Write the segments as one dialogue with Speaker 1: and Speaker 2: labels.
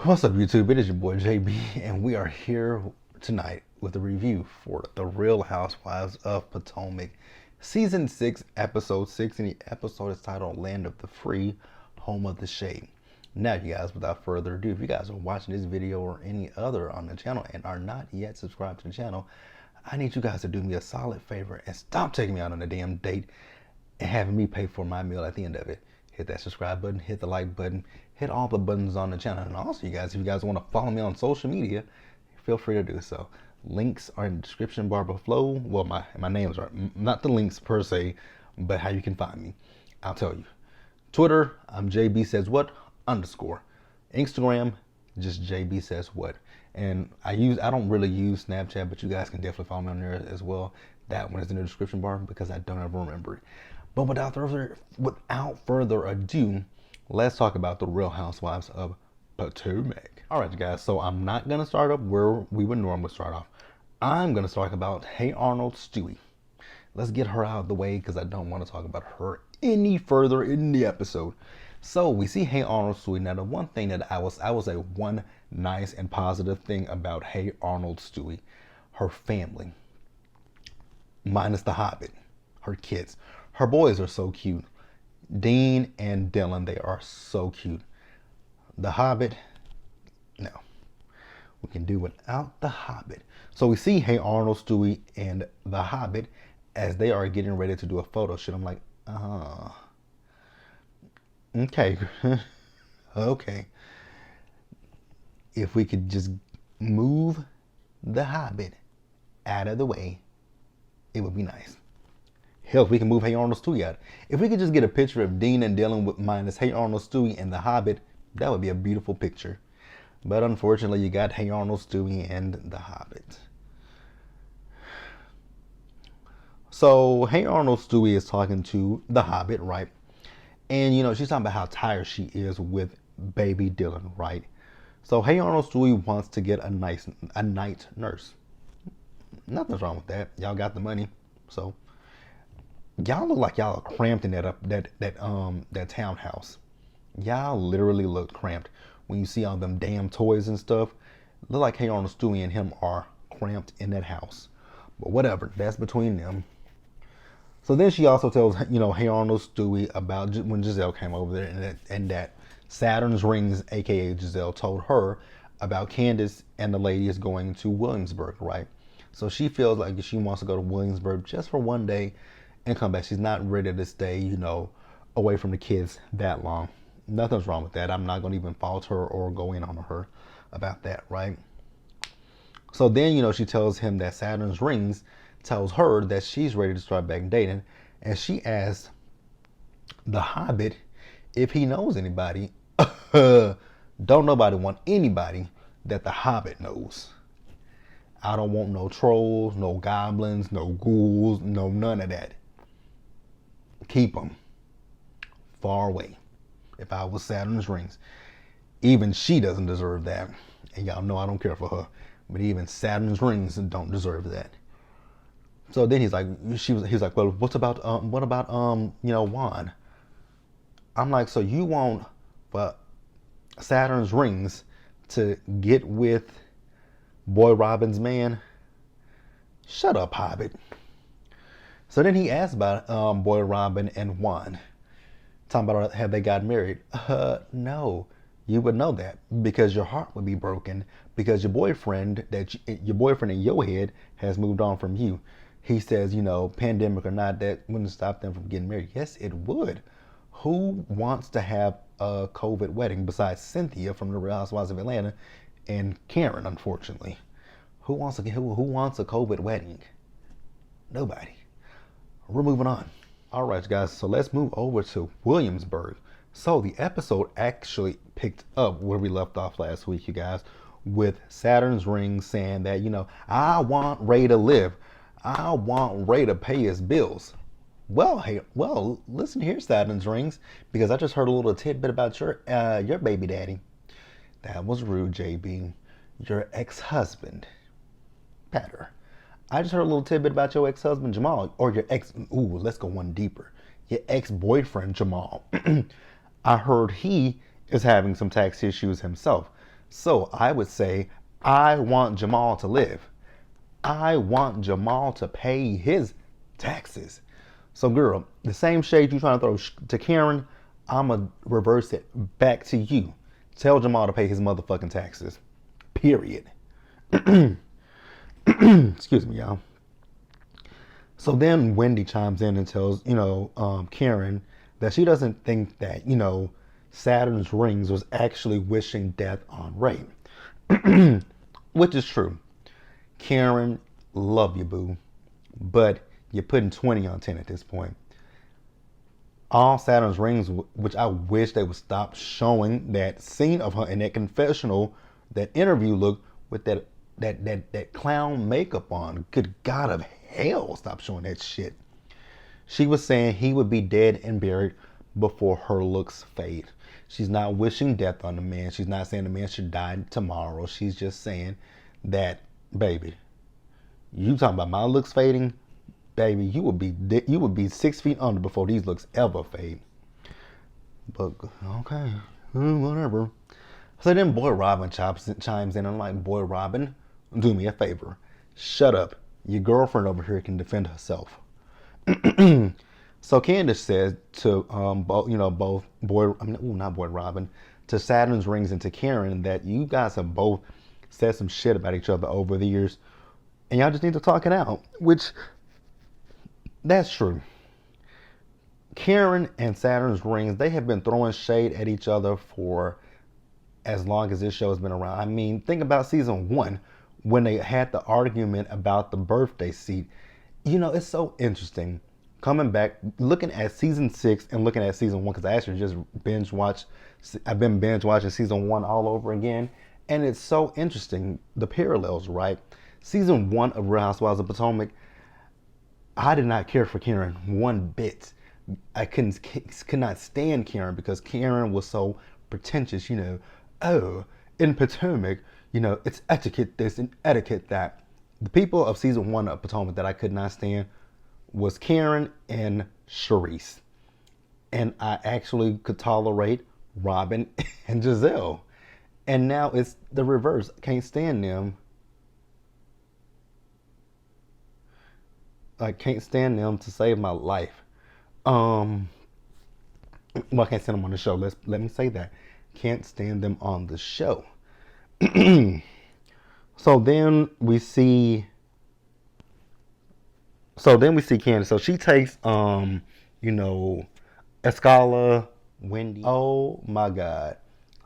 Speaker 1: What's up, YouTube? It is your boy JB, and we are here tonight with a review for The Real Housewives of Potomac, Season 6, Episode 6, and the episode is titled Land of the Free, Home of the Shade. Now, you guys, without further ado, if you guys are watching this video or any other on the channel and are not yet subscribed to the channel, I need you guys to do me a solid favor and stop taking me out on a damn date and having me pay for my meal at the end of it. Hit that subscribe button, hit the like button, hit all the buttons on the channel. And also, you guys, if you guys want to follow me on social media, feel free to do so. Links are in the description bar below. Well, my names are not the links per se, but how you can find me. I'll tell you. Twitter, I'm Jbsayzwhat _. Instagram, just Jbsayzwhat. And I don't really use Snapchat, but you guys can definitely follow me on there as well. That one is in the description bar because I don't ever remember it. But without further ado, let's talk about The Real Housewives of Potomac. All right, you guys, so I'm not going to start up where we would normally start off. I'm going to talk about Hey Arnold Stewie. Let's get her out of the way because I don't want to talk about her any further in the episode. So we see Hey Arnold Stewie. Now, the one thing that I will say one nice and positive thing about Hey Arnold Stewie, her family, minus the Hobbit, her kids. Her boys are so cute. Dean and Dylan, they are so cute. The Hobbit, no. We can do without the Hobbit. So we see Hey Arnold Stewie and the Hobbit as they are getting ready to do a photo shoot. I'm like, okay. Okay. If we could just move the Hobbit out of the way, it would be nice. Hell, if we can move Hey Arnold Stewie out. If we could just get a picture of Dean and Dylan with minus Hey Arnold Stewie and the Hobbit, that would be a beautiful picture. But unfortunately, you got Hey Arnold Stewie and the Hobbit. So Hey Arnold Stewie is talking to the Hobbit, right? And she's talking about how tired she is with baby Dylan, right? So Hey Arnold Stewie wants to get a night nurse. Nothing's wrong with that. Y'all got the money, so. Y'all look like y'all are cramped in that townhouse. Y'all literally look cramped when you see all them damn toys and stuff. Look like Hey Arnold Stewie and him are cramped in that house. But whatever, that's between them. So then she also tells Hey Arnold Stewie about when Giselle came over there and that Saturn's rings, aka Giselle, told her about Candace and the ladies going to Williamsburg, right? So she feels like she wants to go to Williamsburg just for one day and come back. She's not ready to stay, away from the kids that long. Nothing's wrong with that. I'm not going to even fault her or go in on her about that, right? So then, she tells him that Saturn's rings tells her that she's ready to start back dating. And she asks the Hobbit if he knows anybody. Don't nobody want anybody that the Hobbit knows. I don't want no trolls, no goblins, no ghouls, no none of that. Keep them far away. If I was Saturn's rings, even she doesn't deserve that. And y'all know I don't care for her, but even Saturn's rings don't deserve that. So then he's like, well, what about Juan? I'm like, so you want Saturn's rings to get with Boy Robin's man? Shut up, Hobbit. So then he asked about Boy Robin and Juan. Talking about have they got married? No. You would know that because your heart would be broken because your boyfriend in your head has moved on from you. He says, pandemic or not, that wouldn't stop them from getting married. Yes, it would. Who wants to have a COVID wedding besides Cynthia from the Real Housewives of Atlanta and Karen, unfortunately? Who wants a COVID wedding? Nobody. We're moving on. All right, guys, so let's move over to Williamsburg. So the episode actually picked up where we left off last week, you guys, with Saturn's ring saying that, I want Ray to live. I want Ray to pay his bills. Well, listen here, Saturn's rings, because I just heard a little tidbit about your baby daddy. That was rude, JB. Your ex-husband. Better. I just heard a little tidbit about your ex-husband, Jamal, or your let's go one deeper. Your ex-boyfriend, Jamal. I heard he is having some tax issues himself. So I would say, I want Jamal to live. I want Jamal to pay his taxes. So, girl, the same shade you trying to throw to Karen, I'ma reverse it back to you. Tell Jamal to pay his motherfucking taxes. Period. Excuse me, y'all. So then Wendy chimes in and tells, Karen that she doesn't think that, Saturn's rings was actually wishing death on Ray. Which is true. Karen, love you, boo. But you're putting 20 on 10 at this point. All Saturn's rings, which I wish they would stop showing that scene of her in that confessional, that interview look with that clown makeup on. Good God of hell, stop showing that shit. She was saying he would be dead and buried before her looks fade. She's not wishing death on the man. She's not saying the man should die tomorrow. She's just saying that, baby, you talking about my looks fading? Baby, you would be 6 feet under before these looks ever fade. But okay, whatever. So then Boy Robin chimes in and like, Boy Robin, do me a favor. Shut up. Your girlfriend over here can defend herself. So Candace says to both not Boy Robin, to Saturn's rings and to Karen that you guys have both said some shit about each other over the years, and y'all just need to talk it out. Which, that's true. Karen and Saturn's rings, they have been throwing shade at each other for as long as this show has been around. I mean, think about season 1 when they had the argument about the birthday seat. It's so interesting coming back, looking at season 6 and looking at season 1, because I actually just I've been binge watching season 1 all over again, and it's so interesting, the parallels, right? Season 1 of Real Housewives of Potomac, I did not care for Karen one bit. I could not stand Karen because Karen was so pretentious, oh, in Potomac, it's etiquette this and etiquette that. The people of season 1 of Potomac that I could not stand was Karen and Charisse. And I actually could tolerate Robin and Giselle. And now it's the reverse. I can't stand them. I can't stand them to save my life. Well, I can't stand them on the show. Let me say that. Can't stand them on the show. So then we see Candace. So she takes Escala, Wendy. Oh my God.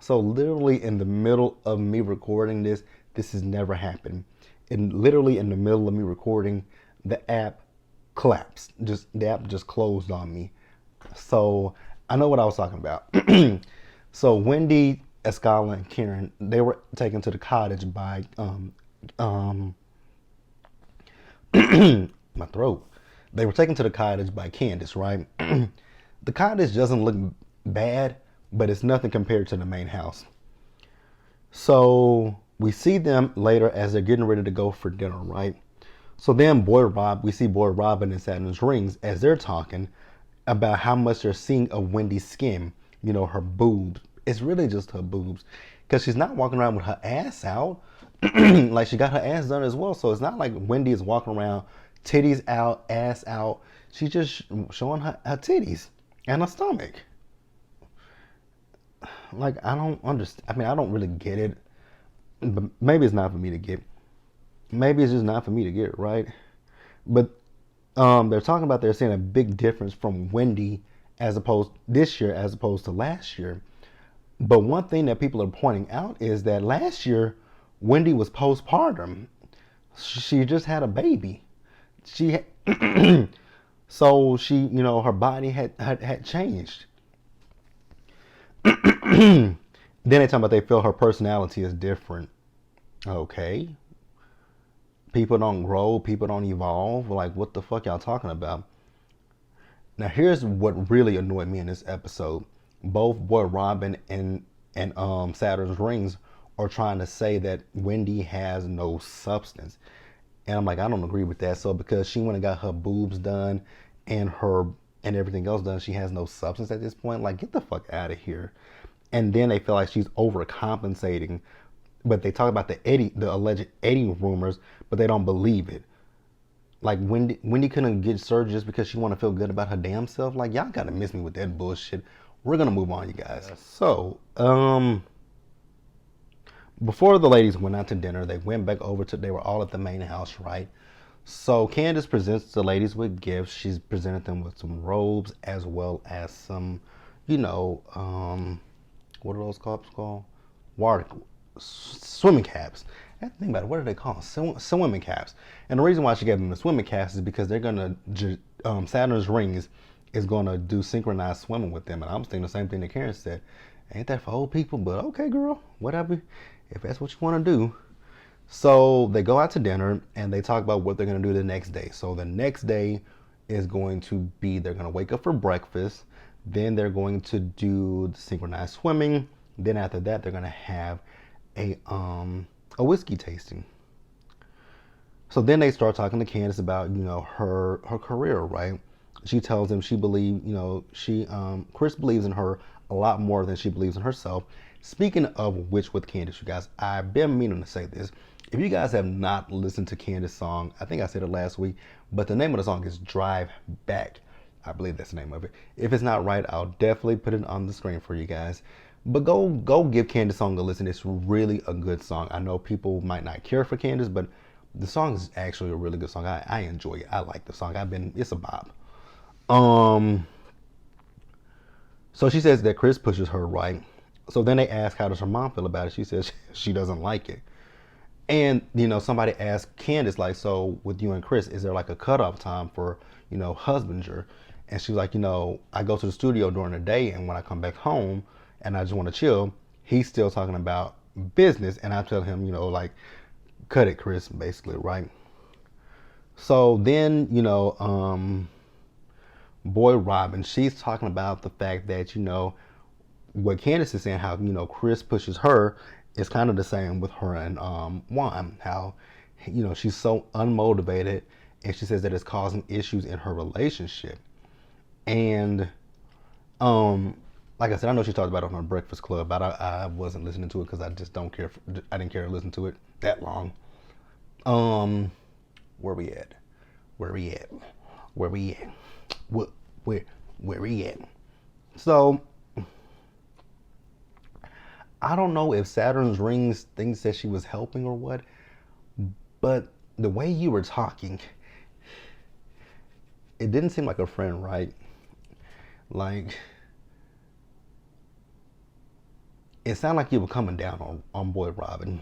Speaker 1: So literally in the middle of me recording this has never happened. And literally in the middle of me recording, the app collapsed. The app just closed on me. So I know what I was talking about. So Wendy, Escala, and Karen, they were taken to the cottage by my throat. They were taken to the cottage by Candace, right? The cottage doesn't look bad, but it's nothing compared to the main house. So we see them later as they're getting ready to go for dinner, right? So then we see Boy Robin and Saturn's rings as they're talking about how much they're seeing of Wendy's skin, her boobs. It's really just her boobs, because she's not walking around with her ass out. Like, she got her ass done as well. So it's not like Wendy is walking around titties out, ass out. She's just showing her titties and her stomach. Like, I don't understand. I mean, I don't really get it. But maybe it's not for me to get. Maybe it's just not for me to get, right? But they're talking about they're seeing a big difference from Wendy this year as opposed to last year. But one thing that people are pointing out is that last year, Wendy was postpartum. She just had a baby. So she, her body had changed. Then they talk about they feel her personality is different. Okay. People don't grow, people don't evolve. Like, what the fuck y'all talking about? Now, here's what really annoyed me in this episode. Both Boy Robin and Saturn's rings are trying to say that Wendy has no substance. And I'm like, I don't agree with that. So because she went and got her boobs done and everything else done, she has no substance at this point. Like, get the fuck out of here. And then they feel like she's overcompensating but they talk about the alleged Eddie rumors, but they don't believe it. Like Wendy couldn't get surgery just because she want to feel good about her damn self. Like y'all gotta miss me with that bullshit. We're gonna move on, you guys. So, before the ladies went out to dinner, they went back over to. They were all at the main house, right? So Candace presents the ladies with gifts. She's presented them with some robes as well as some, you know, what are those cups called? Water, swimming caps. I have to think about it. What are they called? Swimming caps. And the reason why she gave them the swimming caps is because they're gonna Saturn's rings is gonna do synchronized swimming with them. And I'm thinking the same thing that Karen said. Ain't that for old people? But okay, girl, whatever. If that's what you want to do. So they go out to dinner and they talk about what they're going to do the next day. So the next day is going to be they're going to wake up for breakfast. Then they're going to do the synchronized swimming. Then after that, they're going to have a whiskey tasting. So then they start talking to Candace about, you know, her career, right? She tells them she believes, you know, Chris believes in her a lot more than she believes in herself. Speaking of which, with Candace, you guys, I've been meaning to say this. If you guys have not listened to Candace's song, I think I said it last week, but the name of the song is Drive Back. I believe that's the name of it. If it's not right, I'll definitely put it on the screen for you guys. But go give Candace's song a listen. It's really a good song. I know people might not care for Candace, but the song is actually a really good song. I enjoy it. I like the song. It's a bop. So she says that Chris pushes her, right? So then they ask, how does her mom feel about it? She says she doesn't like it. And, you know, somebody asked Candace, like, so with you and Chris, is there like a cutoff time for, you know, husbander? And she's like, you know, I go to the studio during the day, and when I come back home and I just want to chill, he's still talking about business. And I tell him, you know, like, cut it, Chris, basically, right? So then, you know, boy Robin, she's talking about the fact that, you know, what Candace is saying, how, you know, Chris pushes her, is kind of the same with her and Juan. How, you know, she's so unmotivated, and she says that it's causing issues in her relationship. And like I said, I know she talked about it on her Breakfast Club, but I wasn't listening to it because I just don't care. I didn't care to listen to it that long. Where we at? Where we at? Where we at? Where we at? So I don't know if Saturn's rings thinks that she was helping or what, but the way you were talking, it didn't seem like a friend, right? Like, it sounded like you were coming down on boy Robin.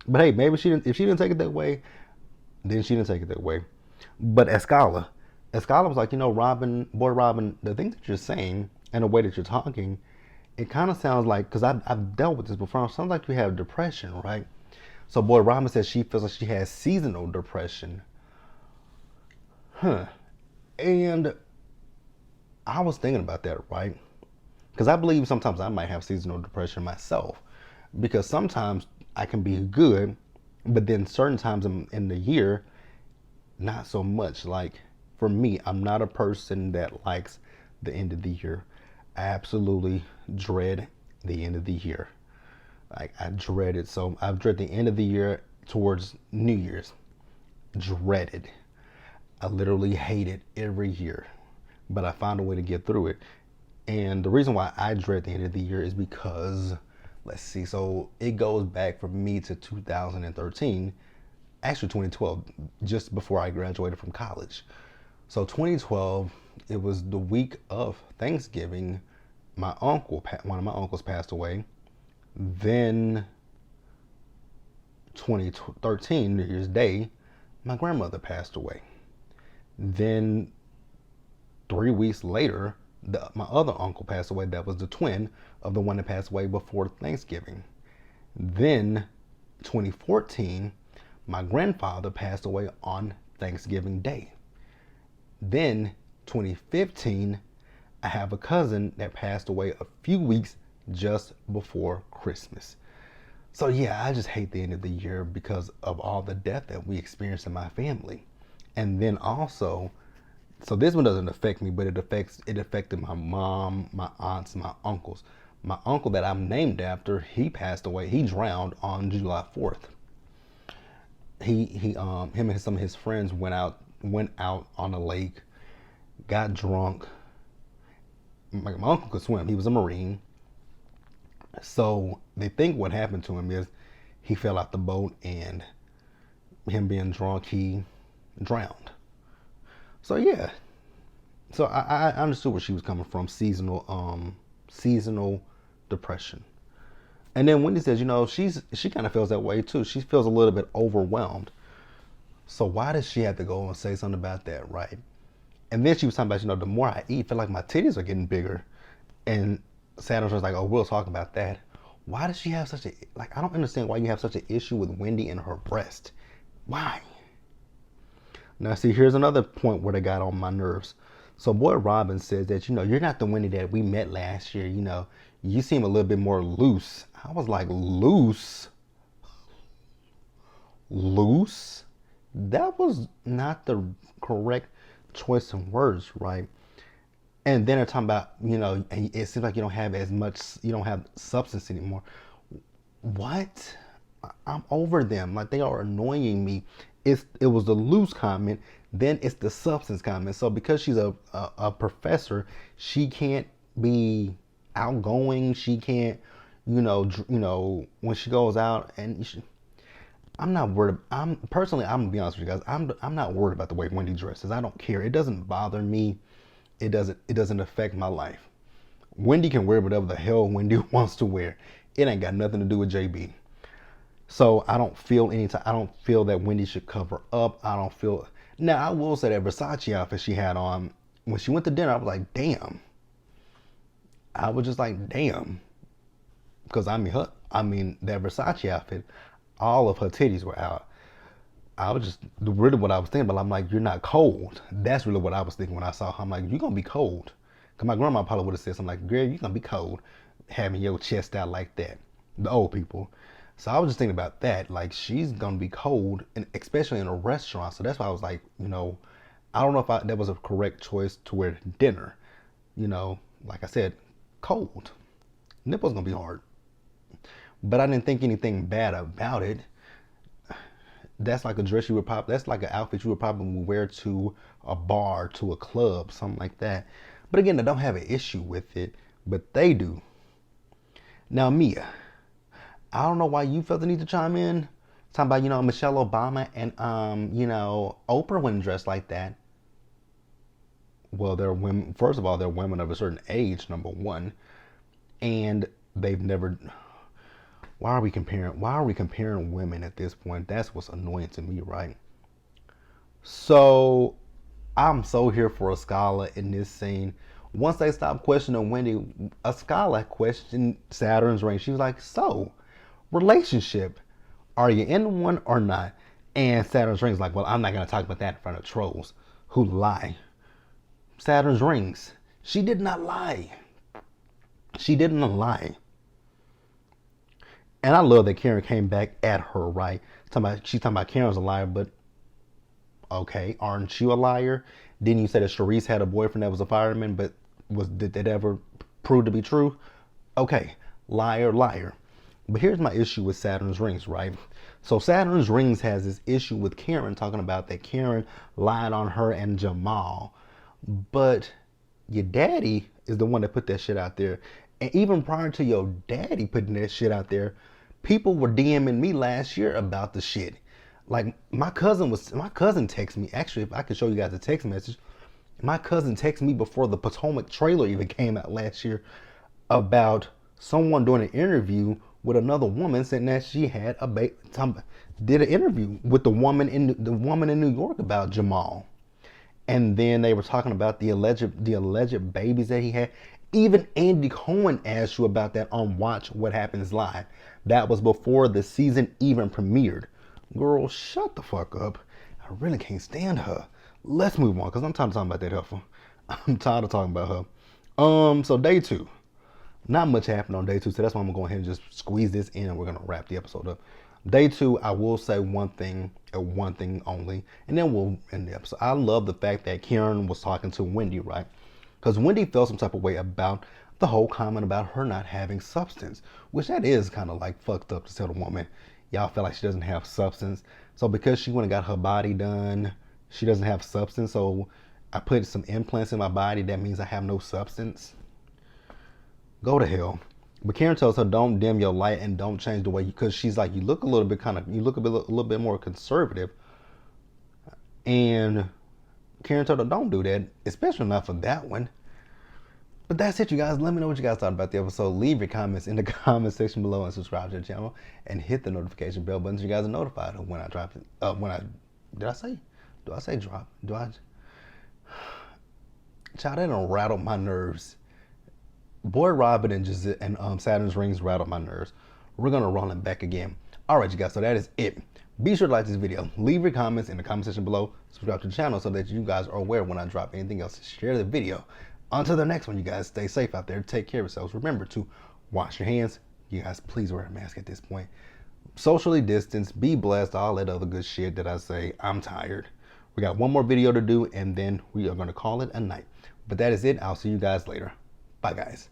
Speaker 1: But hey, maybe if she didn't take it that way, then she didn't take it that way. But Escala was like, you know, boy Robin, the things that you're saying and the way that you're talking, it kind of sounds like, because I've dealt with this before, it sounds like you have depression, right? So boy Robin says she feels like she has seasonal depression. And I was thinking about that, right? Because I believe sometimes I might have seasonal depression myself. Because sometimes I can be good, but then certain times in the year, not so much. Like, for me, I'm not a person that likes the end of the year. I absolutely dread the end of the year. Like, I dread it. So I dread the end of the year towards New Year's. Dreaded. I literally hate it every year, but I found a way to get through it. And the reason why I dread the end of the year is because, let's see, so it goes back for me to 2013, actually 2012, just before I graduated from college. So 2012, it was the week of Thanksgiving. One of my uncles passed away. Then 2013, New Year's Day, my grandmother passed away. Then 3 weeks later, my other uncle passed away. That was the twin of the one that passed away before Thanksgiving. Then 2014, my grandfather passed away on Thanksgiving Day. Then 2015, I have a cousin that passed away a few weeks just before Christmas. So yeah, I just hate the end of the year because of all the death that we experienced in my family. And then also, so this one doesn't affect me, but it affected my mom, my aunts, my uncles. My uncle that I'm named after, he passed away. He drowned on July 4th. Him and some of his friends went out on a lake, got drunk. My uncle could swim. He was a Marine. So they think what happened to him is he fell out the boat, and him being drunk, he drowned. So yeah. So I understood where she was coming from. Seasonal depression. And then Wendy says, she kind of feels that way too. She feels a little bit overwhelmed. So why does she have to go and say something about that, right? And then she was talking about, the more I eat, I feel like my titties are getting bigger. And Saturn's was like, oh, we'll talk about that. Why does she have such a, I don't understand why you have such an issue with Wendy and her breast. Why? Now, see, here's another point where they got on my nerves. So boy Robin says that, you're not the Wendy that we met last year. You seem a little bit more loose. I was like, loose? Loose? That was not the correct choice of words, right? And then they're talking about, it seems like you don't have substance anymore. What? I'm over them. Like, they are annoying me. It was the loose comment, then it's the substance comment. So because she's a professor, she can't be outgoing. She can't, when she goes out, and I'm not worried. I'm gonna be honest with you guys. I'm not worried about the way Wendy dresses. I don't care. It doesn't bother me. It doesn't affect my life. Wendy can wear whatever the hell Wendy wants to wear. It ain't got nothing to do with JB. So I don't feel that Wendy should cover up. Now I will say that Versace outfit she had on when she went to dinner, I was like, damn. I was just like, damn. Because that Versace outfit, all of her titties were out. I was just really what I was thinking, but I'm like, you're not cold. That's really what I was thinking when I saw her. I'm like, you're gonna be cold. Cause my grandma probably would have said something like, girl, you're gonna be cold having your chest out like that. The old people. So I was just thinking about that. Like, she's gonna be cold, and especially in a restaurant. So that's why I was like, I don't know if that was a correct choice to wear to dinner. Like I said, cold. Nipples gonna be hard. But I didn't think anything bad about it. That's like a dress that's like an outfit you would probably wear to a bar, to a club, something like that. But again, I don't have an issue with it, but they do. Now, Mia, I don't know why you felt the need to chime in. Talking about, Michelle Obama and, Oprah wouldn't dress like that. Well, they're women. First of all, they're women of a certain age, number one. And they've never... Why are we comparing women at this point? That's what's annoying to me, right? So I'm so here for a scholar in this scene. Once they stopped questioning Wendy, a scholar questioned Saturn's ring. She was like, so, relationship, are you in one or not? And Saturn's ring's like, well, I'm not going to talk about that in front of trolls who lie. Saturn's rings. She did not lie. She didn't lie. And I love that Karen came back at her, right? She's talking about Karen's a liar, but okay, aren't you a liar? Didn't you say that Charisse had a boyfriend that was a fireman, but did that ever prove to be true? Okay, liar. But here's my issue with Saturn's rings, right? So Saturn's rings has this issue with Karen, talking about that Karen lied on her and Jamal. But your daddy is the one that put that shit out there. And even prior to your daddy putting that shit out there, people were DMing me last year about the shit. Like, my cousin texted me. Actually, if I could show you guys a text message, my cousin texted me before the Potomac trailer even came out last year about someone doing an interview with another woman, saying that she had did an interview with the woman in New York about Jamal. And then they were talking about the alleged babies that he had. Even Andy Cohen asked you about that on Watch What Happens Live. That was before the season even premiered. Girl, shut the fuck up. I really can't stand her. Let's move on, because I'm tired of talking about that heifer. I'm tired of talking about her. So day 2. Not much happened on day 2, so that's why I'm going to go ahead and just squeeze this in, and we're going to wrap the episode up. Day 2, I will say one thing only, and then we'll end the episode. I love the fact that Karen was talking to Wendy, right? Because Wendy felt some type of way about the whole comment about her not having substance, which that is kind of like fucked up to tell the woman, y'all feel like she doesn't have substance. So because she went and got her body done, she doesn't have substance. So I put some implants in my body. That means I have no substance. Go to hell. But Karen tells her, don't dim your light and don't change the way because she's like, you look a little bit a little bit more conservative. And Karen told her, don't do that, especially not for that one. But that's it, you guys. Let me know what you guys thought about the episode. Leave your comments in the comment section below and subscribe to the channel and hit the notification bell button so you guys are notified of when I drop it. Do I say drop? Child, that don't rattle my nerves. Boy Robin and Saturn's rings rattled my nerves. We're gonna roll them back again. All right, you guys. So that is it. Be sure to like this video. Leave your comments in the comment section below. Subscribe to the channel so that you guys are aware when I drop anything else. Share the video. Until the next one, you guys stay safe out there. Take care of yourselves. Remember to wash your hands. You guys, please wear a mask at this point. Socially distance. Be blessed. All that other good shit that I say. I'm tired. We got one more video to do, and then we are gonna call it a night. But that is it. I'll see you guys later. Bye, guys.